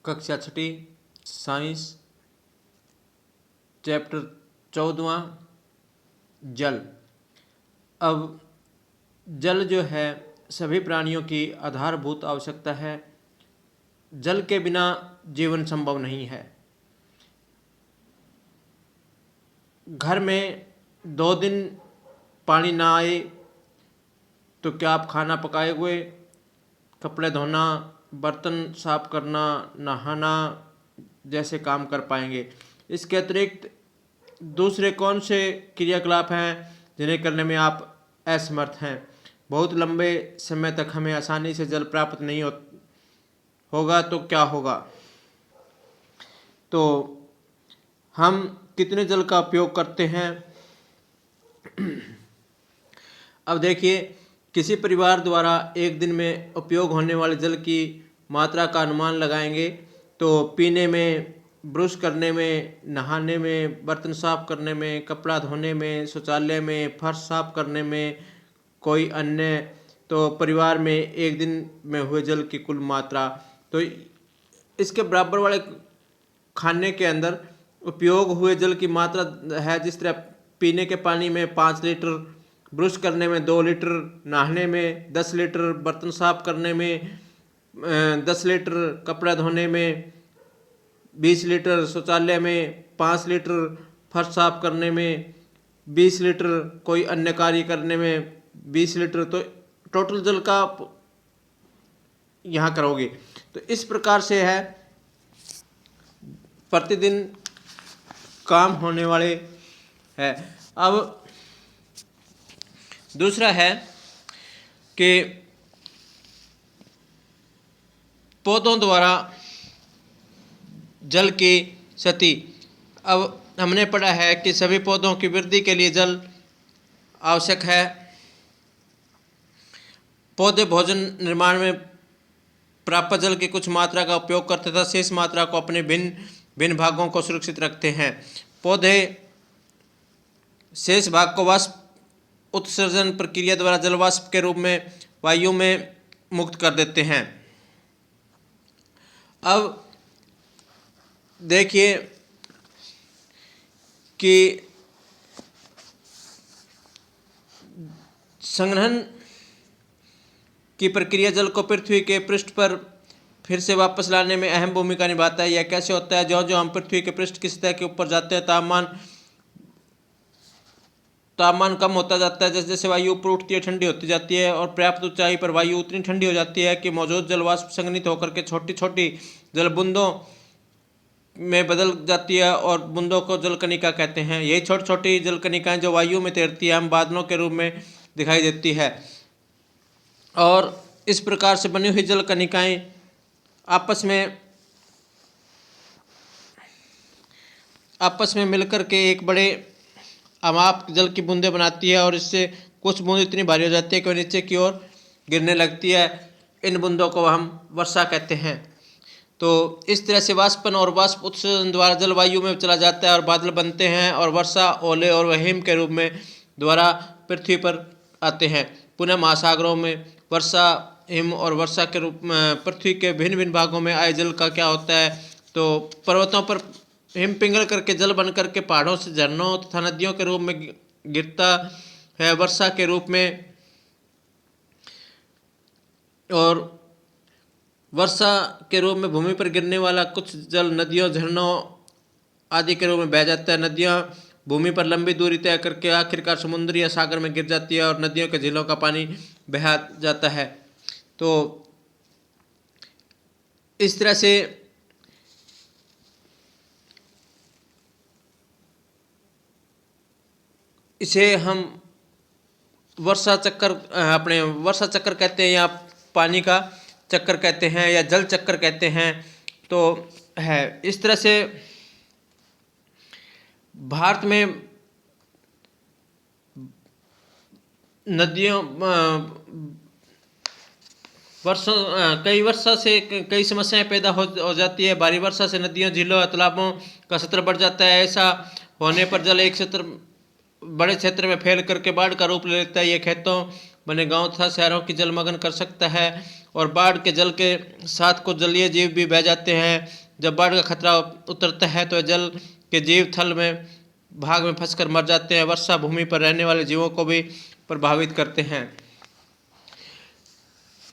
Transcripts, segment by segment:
कक्षा छठी science chapter 14वां जल। अब जल जो है सभी प्राणियों की आधारभूत आवश्यकता है। जल के बिना जीवन संभव नहीं है। घर में 2 दिन पानी ना आए तो क्या आप खाना पकाए हुए, कपड़े धोना, बर्तन साफ करना, नहाना जैसे काम कर पाएंगे? इसके अतिरिक्त दूसरे कौन से क्रियाकलाप हैं जिन्हें करने में आप असमर्थ हैं? बहुत लंबे समय तक हमें आसानी से जल प्राप्त नहीं होगा तो क्या होगा? तो हम कितने जल का उपयोग करते हैं? अब देखिए, किसी परिवार द्वारा एक दिन में उपयोग होने वाले जल की मात्रा का अनुमान लगाएंगे तो पीने में, ब्रश करने में, नहाने में, बर्तन साफ करने में, कपड़ा धोने में, शौचालय में, फर्श साफ करने में, कोई अन्य, तो परिवार में एक दिन में हुए जल की कुल मात्रा, तो इसके बराबर वाले खाने के अंदर उपयोग हुए जल की मात्रा है। जिस तरह पीने के पानी में 5 लीटर, ब्रश करने में 2 लीटर, नहाने में 10 लीटर, बर्तन साफ करने में 10 लीटर, कपड़ा धोने में 20 लीटर, शौचालय में 5 लीटर, फर्श साफ करने में 20 लीटर, कोई अन्य कार्य करने में 20 लीटर, तो टोटल जल का यहाँ करोगे तो इस प्रकार से है प्रतिदिन काम होने वाले है। अब दूसरा है कि पौधों द्वारा जल की क्षति। अब हमने पढ़ा है कि सभी पौधों की वृद्धि के लिए जल आवश्यक है। पौधे भोजन निर्माण में प्राप्त जल की कुछ मात्रा का उपयोग करते तथा शेष मात्रा को अपने भिन्न भागों को सुरक्षित रखते हैं। पौधे शेष भाग को वाष्प उत्सर्जन प्रक्रिया द्वारा जलवाष्प के रूप में वायु में मुक्त कर देते हैं। अब देखिए कि संग्रहण की प्रक्रिया जल को पृथ्वी के पृष्ठ पर फिर से वापस लाने में अहम भूमिका निभाता है। यह कैसे होता है? जो हम पृथ्वी के पृष्ठ की सतह के ऊपर जाते हैं, तापमान कम होता जाता है। जैसे जैसे वायु ऊपर उठती है, ठंडी होती जाती है और पर्याप्त ऊंचाई पर वायु उतनी ठंडी हो जाती है कि मौजूद जलवाष्प संघनित होकर के छोटी छोटी जल बूंदों में बदल जाती है और बूंदों को जल कणिका कहते हैं। यही छोटी छोटी जल कणिकाएं जो वायु में तैरती है हम बादलों के रूप में दिखाई देती है। और इस प्रकार से बनी हुई जल कणिकाएं आपस में मिलकर के एक बड़े अमाप जल की बूंदें बनाती है और इससे कुछ बूंद इतनी भारी हो जाती है कि नीचे की ओर गिरने लगती है। इन बूंदों को हम वर्षा कहते हैं। तो इस तरह से वाष्पन और वाष्प उत्सर्जन द्वारा जल वायु में चला जाता है और बादल बनते हैं और वर्षा, ओले और हिम के रूप में द्वारा पृथ्वी पर आते हैं। पुनः महासागरों में वर्षा, हिम और वर्षा के रूप में पृथ्वी के भिन्न भिन्न भागों में आए जल का क्या होता है? तो पर्वतों पर हिम पिघल करके जल बन करके पहाड़ों से झरनों तथा नदियों के रूप में गिरता है वर्षा के रूप में। और वर्षा के रूप में भूमि पर गिरने वाला कुछ जल नदियों, झरनों आदि के रूप में बह जाता है। नदियाँ भूमि पर लंबी दूरी तय करके आखिरकार समुद्र या सागर में गिर जाती है और नदियों के झीलों का पानी बहा जाता है। तो इस तरह से इसे हम वर्षा चक्कर कहते हैं या पानी का चक्कर कहते हैं या जल चक्कर कहते हैं। तो है इस तरह से भारत में नदियों कई वर्षा से कई समस्याएं पैदा हो जाती है। भारी वर्षा से नदियों, झीलों, तालाबों का स्तर बढ़ जाता है। ऐसा होने पर जल एक बड़े क्षेत्र में फैल करके बाढ़ का रूप ले लेता है। ये खेतों, बने गांव तथा शहरों की जलमग्न कर सकता है और बाढ़ के जल के साथ कुछ जलीय जीव भी बह जाते हैं। जब बाढ़ का खतरा उतरता है तो जल के जीव थल में भाग में फंसकर मर जाते हैं। वर्षा भूमि पर रहने वाले जीवों को भी प्रभावित करते हैं।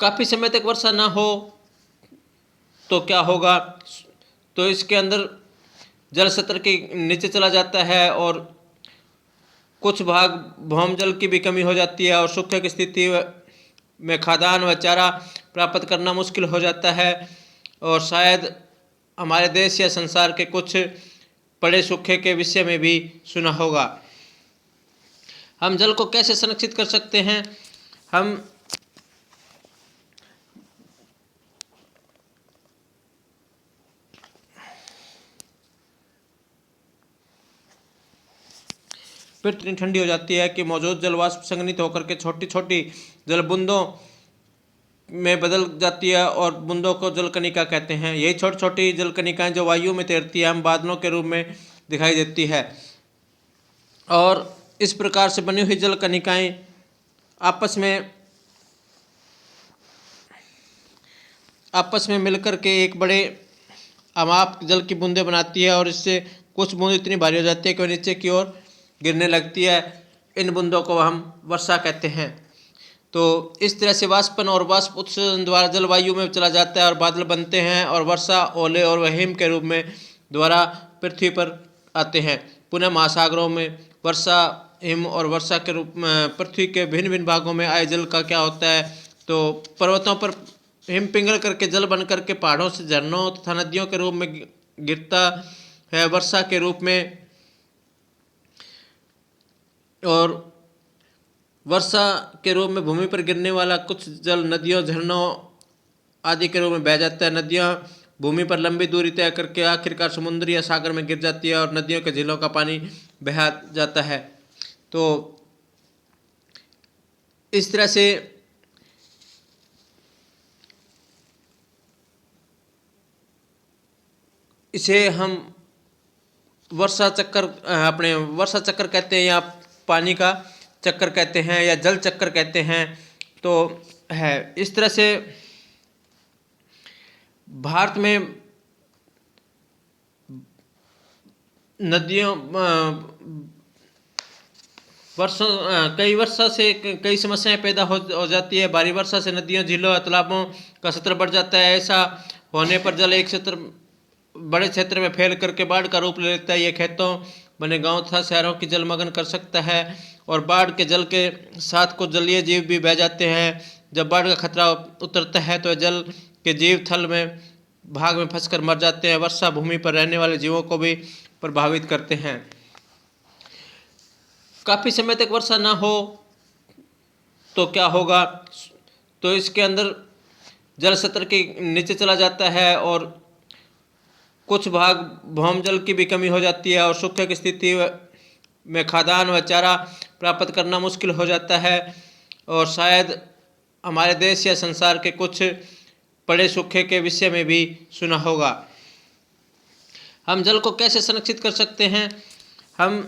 काफ़ी समय तक वर्षा ना हो तो क्या होगा, तो इसके अंदर जल स्तर के नीचे चला जाता है और कुछ भाग भौमजल की भी कमी हो जाती है और सूखे की स्थिति में खाद्यान्न व चारा प्राप्त करना मुश्किल हो जाता है। और शायद हमारे देश या संसार के कुछ बड़े सूखे के विषय में भी सुना होगा। हम जल को कैसे संरक्षित कर सकते हैं? हम फिर इतनी ठंडी हो जाती है कि मौजूद जल वाष्प संघनित होकर के छोटी छोटी जल बूंदों में बदल जाती है और बूंदों को जल कणिका कहते हैं। यही छोटी छोटी जल कणिकाएं जो वायु में तैरती है हम बादलों के रूप में दिखाई देती है। और इस प्रकार से बनी हुई जल कणिकाएं आपस में मिलकर के एक बड़े अमाप जल की बूंदें बनाती है और इससे कुछ बूंद इतनी भारी हो जाती है कि वह नीचे की ओर गिरने लगती है। इन बूंदों को हम वर्षा कहते हैं। तो इस तरह से वाष्पन और वाष्प उत्सर्जन द्वारा जलवायु में चला जाता है और बादल बनते हैं और वर्षा, ओले और हिम के रूप में द्वारा पृथ्वी पर आते हैं। पुनः महासागरों में वर्षा, हिम और वर्षा के रूप में पृथ्वी के भिन्न भिन्न भागों में आए जल का क्या होता है, तो पर्वतों पर हिम पिघल करके जल बन करके पहाड़ों से झरनों तथा नदियों के रूप में गिरता है वर्षा के रूप में। और वर्षा के रूप में भूमि पर गिरने वाला कुछ जल नदियों, झरनों आदि के रूप में बह जाता है। नदियाँ भूमि पर लंबी दूरी तय करके आखिरकार समुद्र या सागर में गिर जाती है और नदियों के झीलों का पानी बहा जाता है। तो इस तरह से इसे हम वर्षा चक्कर कहते हैं या पानी का चक्कर कहते हैं या जल चक्कर कहते हैं। तो है इस तरह से भारत में नदियों कई वर्षा से कई समस्याएं पैदा हो जाती है। भारी वर्षा से नदियों, झीलों और तालाबों का स्तर बढ़ जाता है। ऐसा होने पर जल एक बड़े क्षेत्र में फैल करके बाढ़ का रूप ले लेता है। ये खेतों, बने गांव तथा शहरों की जलमग्न कर सकता है और बाढ़ के जल के साथ कुछ जलीय जीव भी बह जाते हैं। जब बाढ़ का खतरा उतरता है तो जल के जीव थल में भाग में फंसकर मर जाते हैं। वर्षा भूमि पर रहने वाले जीवों को भी प्रभावित करते हैं। काफ़ी समय तक वर्षा ना हो तो क्या होगा, तो इसके अंदर जल स्तर के नीचे चला जाता है और कुछ भाग भौमजल की भी कमी हो जाती है और सूखे की स्थिति में खाद्यान्न व चारा प्राप्त करना मुश्किल हो जाता है। और शायद हमारे देश या संसार के कुछ बड़े सूखे के विषय में भी सुना होगा। हम जल को कैसे संरक्षित कर सकते हैं? हम